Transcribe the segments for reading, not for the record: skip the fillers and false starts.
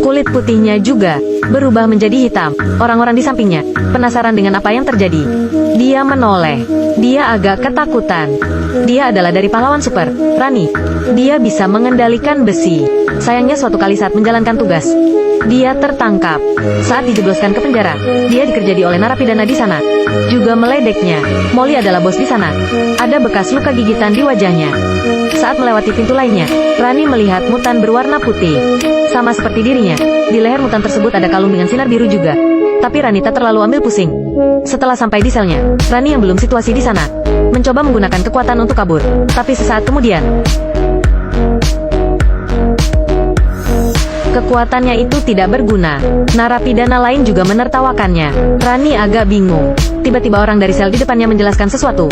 Kulit putihnya juga berubah menjadi hitam. Orang-orang di sampingnya penasaran dengan apa yang terjadi. Dia menoleh. Dia agak ketakutan. Dia adalah dari pahlawan super, Rani. Dia bisa mengendalikan besi. Sayangnya suatu kali saat menjalankan tugas, dia tertangkap. Saat dijebloskan ke penjara, dia dikerjai oleh narapidana di sana. Juga meledeknya. Molly adalah bos di sana. Ada bekas luka gigitan di wajahnya. Saat melewati pintu lainnya, Rani melihat mutan berwarna putih. Sama seperti dirinya, di leher mutan tersebut ada kalung dengan sinar biru juga. Tapi Rani tak terlalu ambil pusing. Setelah sampai di selnya, Rani yang belum situasi di sana, mencoba menggunakan kekuatan untuk kabur. Tapi sesaat kemudian, kekuatannya itu tidak berguna. Narapidana lain juga menertawakannya. Rani agak bingung. Tiba-tiba orang dari sel di depannya menjelaskan sesuatu.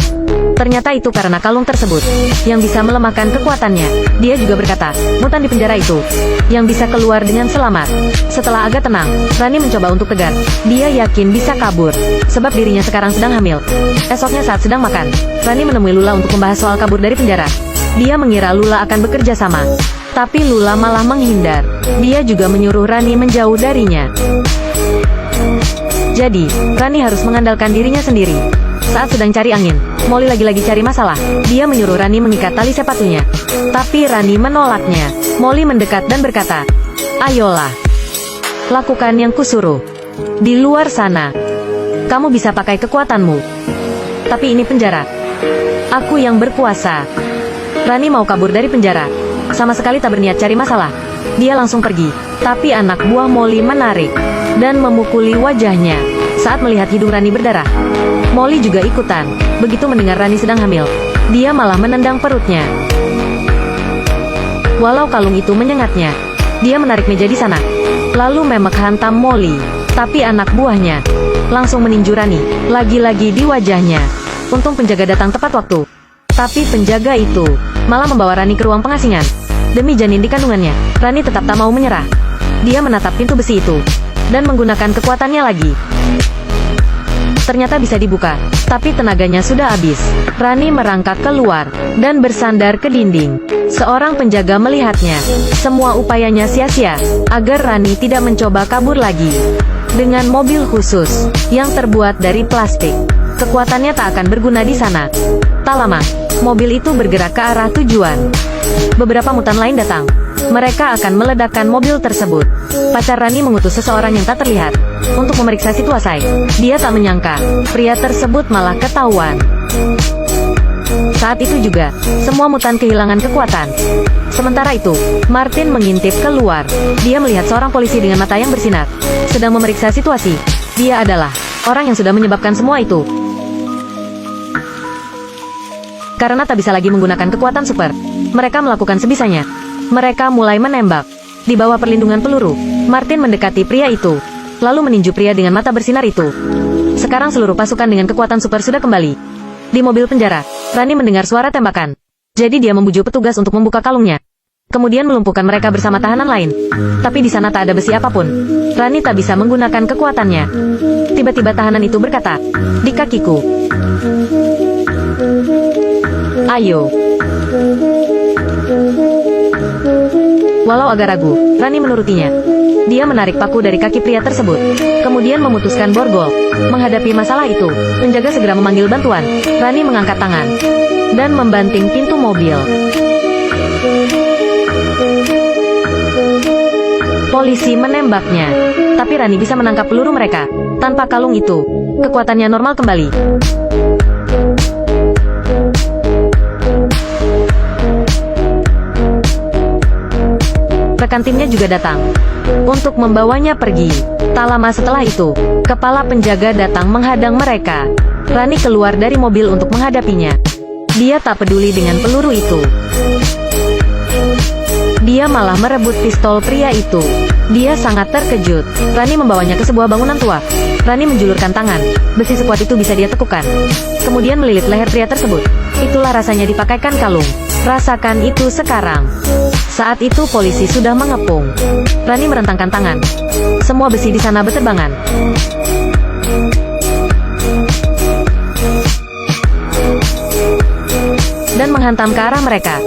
Ternyata itu karena kalung tersebut yang bisa melemahkan kekuatannya. Dia juga berkata, mutan di penjara itu yang bisa keluar dengan selamat. Setelah agak tenang, Rani mencoba untuk tegar. Dia yakin bisa kabur, sebab dirinya sekarang sedang hamil. Esoknya saat sedang makan, Rani menemui Lula untuk membahas soal kabur dari penjara. Dia mengira Lula akan bekerja sama, tapi Lula malah menghindar. Dia juga menyuruh Rani menjauh darinya. Jadi, Rani harus mengandalkan dirinya sendiri. Saat sedang cari angin, Molly lagi-lagi cari masalah. Dia menyuruh Rani mengikat tali sepatunya. Tapi Rani menolaknya. Molly mendekat dan berkata, "Ayolah, lakukan yang kusuruh. Di luar sana, kamu bisa pakai kekuatanmu. Tapi ini penjara. Aku yang berkuasa." Rani mau kabur dari penjara. Sama sekali tak berniat cari masalah. Dia langsung pergi. Tapi anak buah Molly menarik dan memukuli wajahnya. Saat melihat hidung Rani berdarah, Molly juga ikutan. Begitu mendengar Rani sedang hamil, dia malah menendang perutnya. Walau kalung itu menyengatnya, dia menarik meja di sana, lalu memek hantam Molly. Tapi anak buahnya langsung meninju Rani, lagi-lagi di wajahnya. Untung penjaga datang tepat waktu. Tapi penjaga itu malah membawa Rani ke ruang pengasingan. Demi janin di kandungannya, Rani tetap tak mau menyerah. Dia menatap pintu besi itu dan menggunakan kekuatannya lagi. Ternyata bisa dibuka, tapi tenaganya sudah habis. Rani merangkak keluar dan bersandar ke dinding. Seorang penjaga melihatnya. Semua upayanya sia-sia agar Rani tidak mencoba kabur lagi. Dengan mobil khusus yang terbuat dari plastik, kekuatannya tak akan berguna di sana. Tak lama, mobil itu bergerak ke arah tujuan. Beberapa mutan lain datang. Mereka akan meledakkan mobil tersebut. Pacar Rani mengutus seseorang yang tak terlihat untuk memeriksa situasi. Dia tak menyangka pria tersebut malah ketahuan. Saat itu juga, semua mutan kehilangan kekuatan. Sementara itu, Martin mengintip keluar. Dia melihat seorang polisi dengan mata yang bersinar sedang memeriksa situasi. Dia adalah orang yang sudah menyebabkan semua itu. Karena tak bisa lagi menggunakan kekuatan super, mereka melakukan sebisanya. Mereka mulai menembak. Di bawah perlindungan peluru, Martin mendekati pria itu, lalu meninju pria dengan mata bersinar itu. Sekarang seluruh pasukan dengan kekuatan super sudah kembali. Di mobil penjara, Rani mendengar suara tembakan. Jadi dia membujuk petugas untuk membuka kalungnya. Kemudian melumpuhkan mereka bersama tahanan lain. Tapi di sana tak ada besi apapun. Rani tak bisa menggunakan kekuatannya. Tiba-tiba tahanan itu berkata, "Di kakiku. Ayo." Walau agak ragu, Rani menurutinya. Dia menarik paku dari kaki pria tersebut, kemudian memutuskan borgol. Menghadapi masalah itu, penjaga segera memanggil bantuan. Rani mengangkat tangan dan membanting pintu mobil. Polisi menembaknya, tapi Rani bisa menangkap peluru mereka. Tanpa kalung itu, kekuatannya normal kembali. Rekan timnya juga datang untuk membawanya pergi. Tak lama setelah itu, kepala penjaga datang menghadang mereka. Rani keluar dari mobil untuk menghadapinya. Dia tak peduli dengan peluru itu. Dia malah merebut pistol pria itu. Dia sangat terkejut. Rani membawanya ke sebuah bangunan tua. Rani menjulurkan tangan. Besi sekuat itu bisa dia tekukan. Kemudian melilit leher pria tersebut. Itulah rasanya dipakaikan kalung. Rasakan itu sekarang. Saat itu polisi sudah mengepung. Rani merentangkan tangan. Semua besi di sana berterbangan. Dan menghantam ke arah mereka.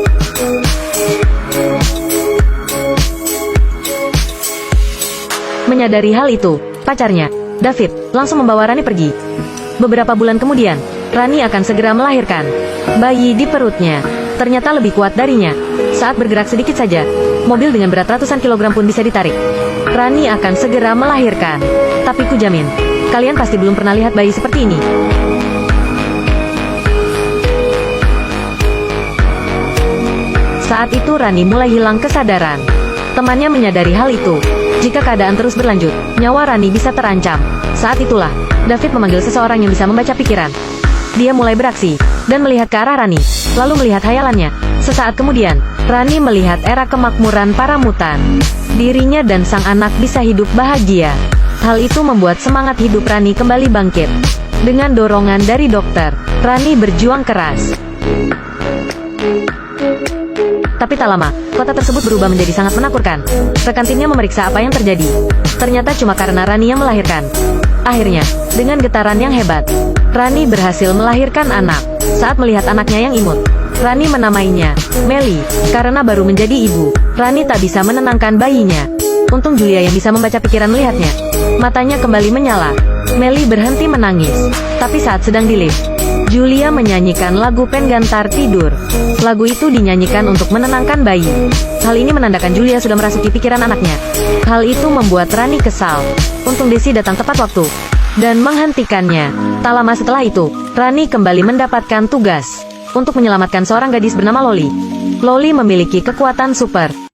Menyadari hal itu, pacarnya, David, langsung membawa Rani pergi. Beberapa bulan kemudian, Rani akan segera melahirkan. Bayi di perutnya ternyata lebih kuat darinya. Saat bergerak sedikit saja, mobil dengan berat ratusan kilogram pun bisa ditarik. Rani akan segera melahirkan. Tapi kujamin, kalian pasti belum pernah lihat bayi seperti ini. Saat itu Rani mulai hilang kesadaran. Temannya menyadari hal itu. Jika keadaan terus berlanjut, nyawa Rani bisa terancam. Saat itulah, David memanggil seseorang yang bisa membaca pikiran. Dia mulai beraksi, dan melihat ke arah Rani, lalu melihat hayalannya. Sesaat kemudian, Rani melihat era kemakmuran para mutan. Dirinya dan sang anak bisa hidup bahagia. Hal itu membuat semangat hidup Rani kembali bangkit. Dengan dorongan dari dokter, Rani berjuang keras. Tapi tak lama, kota tersebut berubah menjadi sangat menakutkan. Rekan timnya memeriksa apa yang terjadi. Ternyata cuma karena Rani yang melahirkan. Akhirnya, dengan getaran yang hebat, Rani berhasil melahirkan anak. Saat melihat anaknya yang imut, Rani menamainya Melly. Karena baru menjadi ibu, Rani tak bisa menenangkan bayinya. Untung Julia yang bisa membaca pikiran melihatnya. Matanya kembali menyala. Melly berhenti menangis. Tapi saat sedang di lift, Julia menyanyikan lagu Penggantar Tidur. Lagu itu dinyanyikan untuk menenangkan bayi. Hal ini menandakan Julia sudah merasuki pikiran anaknya. Hal itu membuat Rani kesal. Untung Desi datang tepat waktu dan menghentikannya. Tak lama setelah itu, Rani kembali mendapatkan tugas untuk menyelamatkan seorang gadis bernama Loli. Loli memiliki kekuatan super.